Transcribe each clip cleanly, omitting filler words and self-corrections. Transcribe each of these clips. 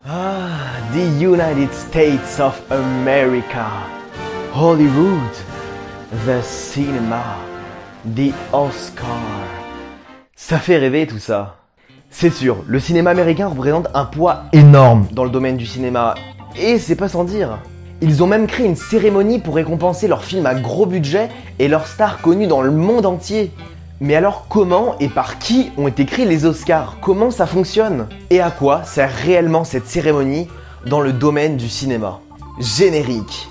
The United States of America, Hollywood, the cinema, the Oscar. Ça fait rêver tout ça. C'est sûr, le cinéma américain représente un poids énorme dans le domaine du cinéma, et c'est pas sans dire. Ils ont même créé une cérémonie pour récompenser leurs films à gros budget et leurs stars connues dans le monde entier. Mais alors comment et par qui ont été créés les Oscars? Comment ça fonctionne? Et à quoi sert réellement cette cérémonie dans le domaine du cinéma? Générique.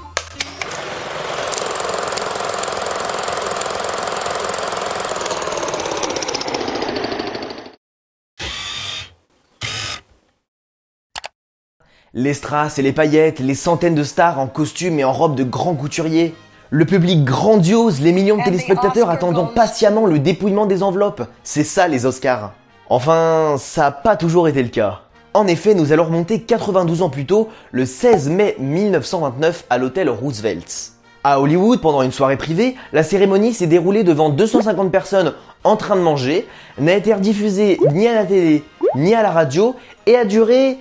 Les strass et les paillettes, les centaines de stars en costume et en robe de grands couturiers. Le public grandiose, les millions de téléspectateurs attendant patiemment le dépouillement des enveloppes. C'est ça les Oscars. Enfin, ça n'a pas toujours été le cas. En effet, nous allons remonter 92 ans plus tôt, le 16 mai 1929 à l'hôtel Roosevelt. À Hollywood, pendant une soirée privée, la cérémonie s'est déroulée devant 250 personnes en train de manger, n'a été rediffusée ni à la télé, ni à la radio, et a duré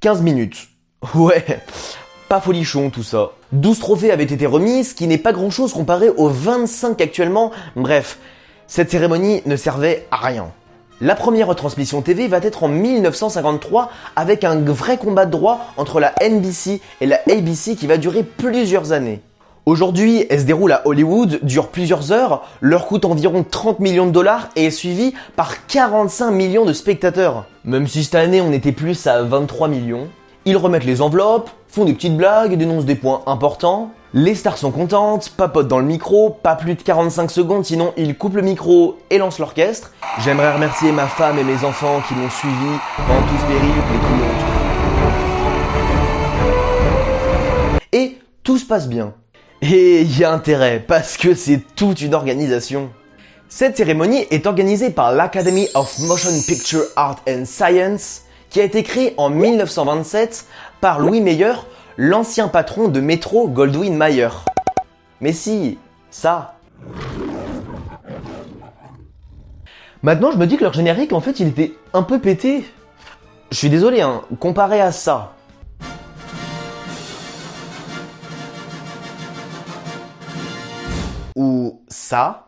15 minutes. Ouais, pas folichon tout ça. 12 trophées avaient été remis, ce qui n'est pas grand chose comparé aux 25 actuellement. Bref, cette cérémonie ne servait à rien. La première retransmission TV va être en 1953 avec un vrai combat de droit entre la NBC et la ABC qui va durer plusieurs années. Aujourd'hui, elle se déroule à Hollywood, dure plusieurs heures, leur coûte environ 30 millions de dollars et est suivie par 45 millions de spectateurs. Même si cette année on était plus à 23 millions. Ils remettent les enveloppes, font des petites blagues et dénoncent des points importants. Les stars sont contentes, papotent dans le micro, pas plus de 45 secondes sinon ils coupent le micro et lancent l'orchestre. J'aimerais remercier ma femme et mes enfants qui m'ont suivi pendant tout ce périple et tout. Et tout se passe bien. Et il y a intérêt, parce que c'est toute une organisation. Cette cérémonie est organisée par l'Academy of Motion Picture Art and Science, qui a été créée en 1927 par Louis Mayer, l'ancien patron de Metro Goldwyn Mayer. Mais si, ça. Maintenant, je me dis que leur générique, en fait, il était un peu pété. Je suis désolé, hein, comparé à ça. Ou ça.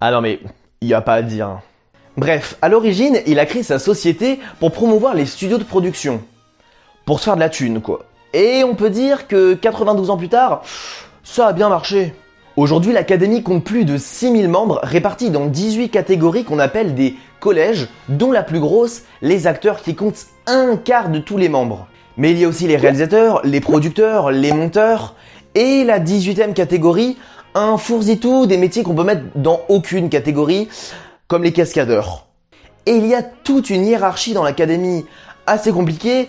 Ah non mais, il n'y a pas à dire. Bref, à l'origine, il a créé sa société pour promouvoir les studios de production. Pour se faire de la thune, quoi. Et on peut dire que 92 ans plus tard, ça a bien marché. Aujourd'hui, l'Académie compte plus de 6000 membres répartis dans 18 catégories qu'on appelle des collèges, dont la plus grosse, les acteurs qui comptent un quart de tous les membres. Mais il y a aussi les réalisateurs, les producteurs, les monteurs, et la 18e catégorie, un fourre-tout des métiers qu'on peut mettre dans aucune catégorie, comme les cascadeurs. Et il y a toute une hiérarchie dans l'Académie, assez compliquée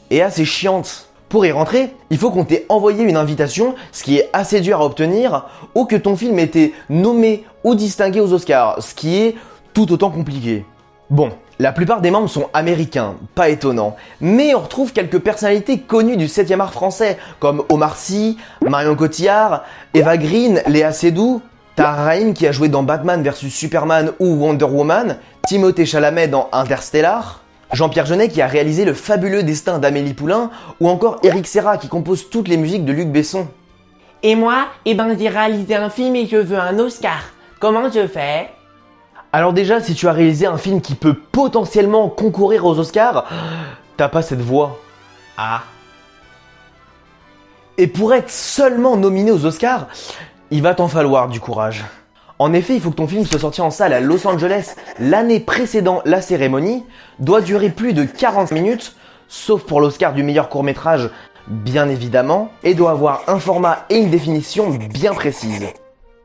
et assez chiante. Pour y rentrer, il faut qu'on t'ait envoyé une invitation, ce qui est assez dur à obtenir, ou que ton film ait été nommé ou distingué aux Oscars, ce qui est tout autant compliqué. Bon, la plupart des membres sont américains, pas étonnant, mais on retrouve quelques personnalités connues du 7e art français, comme Omar Sy, Marion Cotillard, Eva Green, Léa Seydoux, Tahar Rahim qui a joué dans Batman vs Superman ou Wonder Woman, Timothée Chalamet dans Interstellar, Jean-Pierre Jeunet qui a réalisé Le fabuleux destin d'Amélie Poulain, ou encore Éric Serra qui compose toutes les musiques de Luc Besson. Et moi, j'ai réalisé un film et je veux un Oscar. Comment je fais? Alors déjà, si tu as réalisé un film qui peut potentiellement concourir aux Oscars, t'as pas cette voix. Ah. Et pour être seulement nominé aux Oscars, il va t'en falloir du courage. En effet, il faut que ton film soit sorti en salle à Los Angeles l'année précédant la cérémonie, doit durer plus de 40 minutes, sauf pour l'Oscar du meilleur court-métrage, bien évidemment, et doit avoir un format et une définition bien précises.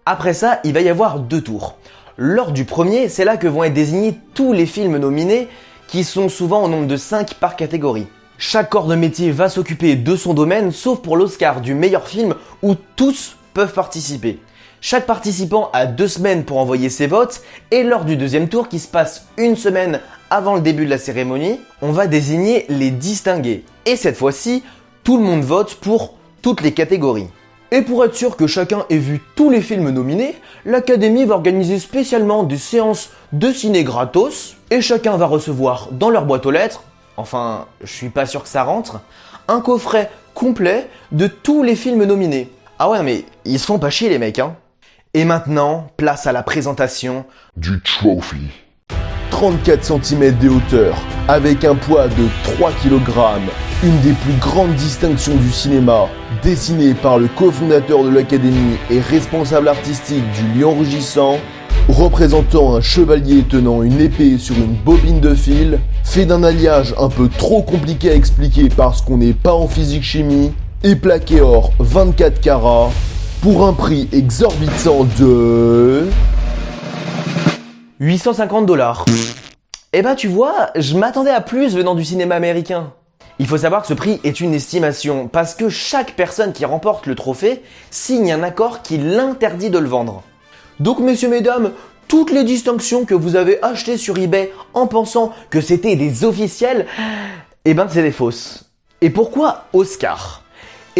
Après ça, il va y avoir 2 tours. Lors du premier, c'est là que vont être désignés tous les films nominés, qui sont souvent au nombre de 5 par catégorie. Chaque corps de métier va s'occuper de son domaine, sauf pour l'Oscar du meilleur film, où tous peuvent participer. Chaque participant a 2 semaines pour envoyer ses votes, et lors du deuxième tour, qui se passe 1 semaine avant le début de la cérémonie, on va désigner les distingués. Et cette fois-ci, tout le monde vote pour toutes les catégories. Et pour être sûr que chacun ait vu tous les films nominés, l'Académie va organiser spécialement des séances de ciné gratos, et chacun va recevoir dans leur boîte aux lettres, enfin, je suis pas sûr que ça rentre, un coffret complet de tous les films nominés. Ah ouais, mais ils se font pas chier les mecs, hein. Et maintenant, place à la présentation du trophy. 34 cm de hauteur, avec un poids de 3 kg, une des plus grandes distinctions du cinéma, dessinée par le cofondateur de l'Académie et responsable artistique du Lion Rugissant, représentant un chevalier tenant une épée sur une bobine de fil, fait d'un alliage un peu trop compliqué à expliquer parce qu'on n'est pas en physique-chimie, et plaqué or 24 carats, pour un prix exorbitant de 850 $. Eh ben tu vois, je m'attendais à plus venant du cinéma américain. Il faut savoir que ce prix est une estimation, parce que chaque personne qui remporte le trophée signe un accord qui l'interdit de le vendre. Donc messieurs, mesdames, toutes les distinctions que vous avez achetées sur eBay en pensant que c'était des officiels, eh ben c'est des fausses. Et pourquoi Oscar ?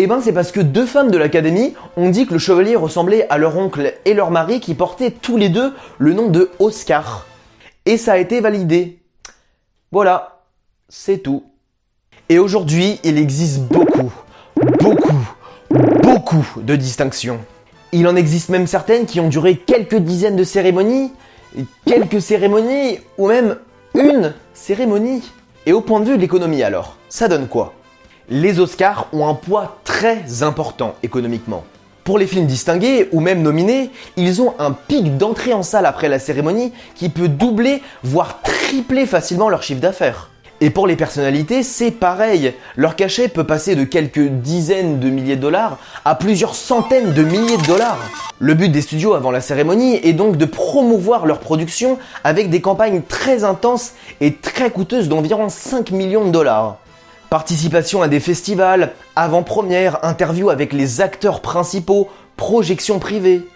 Eh ben c'est parce que deux femmes de l'Académie ont dit que le chevalier ressemblait à leur oncle et leur mari qui portaient tous les deux le nom de Oscar. Et ça a été validé. Voilà, c'est tout. Et aujourd'hui, il existe beaucoup de distinctions. Il en existe même certaines qui ont duré quelques dizaines de cérémonies, ou même une cérémonie. Et au point de vue de l'économie alors, ça donne quoi ? Les Oscars ont un poids très important économiquement. Pour les films distingués ou même nominés, ils ont un pic d'entrée en salle après la cérémonie qui peut doubler, voire tripler facilement leur chiffre d'affaires. Et pour les personnalités, c'est pareil. Leur cachet peut passer de quelques dizaines de milliers de dollars à plusieurs centaines de milliers de dollars. Le but des studios avant la cérémonie est donc de promouvoir leur production avec des campagnes très intenses et très coûteuses d'environ 5 millions de dollars. Participation à des festivals, avant-première, interviews avec les acteurs principaux, projections privées.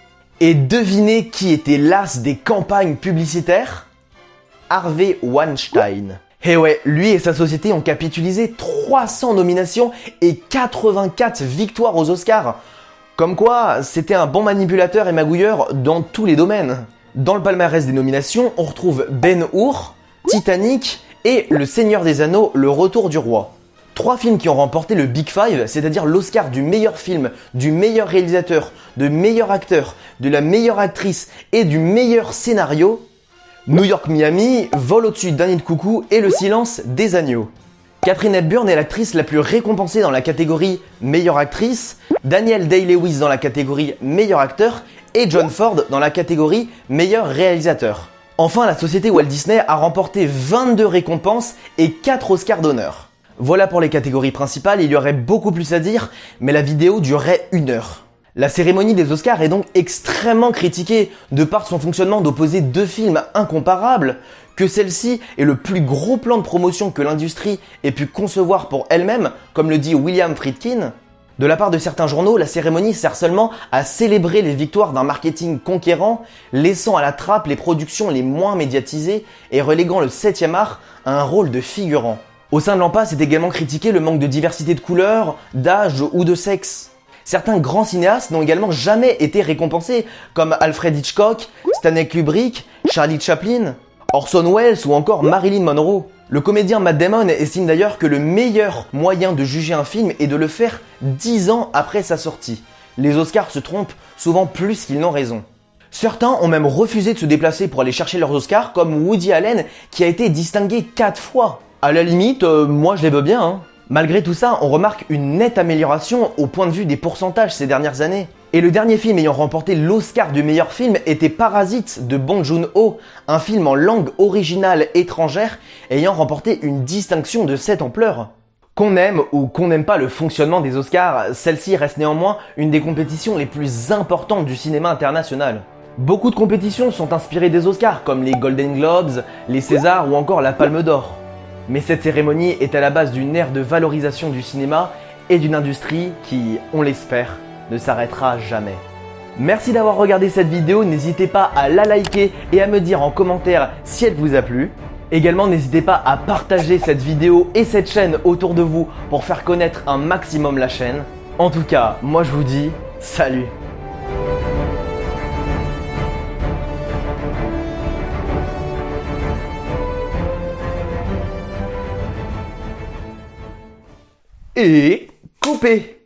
Et devinez qui était l'as des campagnes publicitaires ? Harvey Weinstein. Et ouais, lui et sa société ont capitalisé 300 nominations et 84 victoires aux Oscars. Comme quoi, c'était un bon manipulateur et magouilleur dans tous les domaines. Dans le palmarès des nominations, on retrouve Ben-Hur, Titanic et Le Seigneur des Anneaux, Le Retour du Roi. 3 films qui ont remporté le Big Five, c'est-à-dire l'Oscar du meilleur film, du meilleur réalisateur, de meilleur acteur, de la meilleure actrice et du meilleur scénario. New York-Miami, Vol au-dessus d'un nid de coucou et Le Silence des agneaux. Katharine Hepburn est l'actrice la plus récompensée dans la catégorie meilleure actrice, Daniel Day-Lewis dans la catégorie meilleur acteur et John Ford dans la catégorie meilleur réalisateur. Enfin, la société Walt Disney a remporté 22 récompenses et 4 Oscars d'honneur. Voilà pour les catégories principales, il y aurait beaucoup plus à dire, mais la vidéo durerait 1 heure. La cérémonie des Oscars est donc extrêmement critiquée de par son fonctionnement d'opposer 2 films incomparables, que celle-ci est le plus gros plan de promotion que l'industrie ait pu concevoir pour elle-même, comme le dit William Friedkin. De la part de certains journaux, la cérémonie sert seulement à célébrer les victoires d'un marketing conquérant, laissant à la trappe les productions les moins médiatisées et reléguant le 7e art à un rôle de figurant. Au sein de l'AMPA, c'est également critiqué le manque de diversité de couleurs, d'âge ou de sexe. Certains grands cinéastes n'ont également jamais été récompensés, comme Alfred Hitchcock, Stanley Kubrick, Charlie Chaplin, Orson Welles ou encore Marilyn Monroe. Le comédien Matt Damon estime d'ailleurs que le meilleur moyen de juger un film est de le faire 10 ans après sa sortie. Les Oscars se trompent souvent plus qu'ils n'ont raison. Certains ont même refusé de se déplacer pour aller chercher leurs Oscars, comme Woody Allen qui a été distingué 4 fois. À la limite, moi je les veux bien, hein. Malgré tout ça, on remarque une nette amélioration au point de vue des pourcentages ces dernières années. Et le dernier film ayant remporté l'Oscar du meilleur film était Parasite de Bong Joon-ho, un film en langue originale étrangère ayant remporté une distinction de cette ampleur. Qu'on aime ou qu'on n'aime pas le fonctionnement des Oscars, celle-ci reste néanmoins une des compétitions les plus importantes du cinéma international. Beaucoup de compétitions sont inspirées des Oscars, comme les Golden Globes, les Césars ou encore la Palme d'Or. Mais cette cérémonie est à la base d'une ère de valorisation du cinéma et d'une industrie qui, on l'espère, ne s'arrêtera jamais. Merci d'avoir regardé cette vidéo, n'hésitez pas à la liker et à me dire en commentaire si elle vous a plu. Également, n'hésitez pas à partager cette vidéo et cette chaîne autour de vous pour faire connaître un maximum la chaîne. En tout cas, moi je vous dis Salut. Et coupé.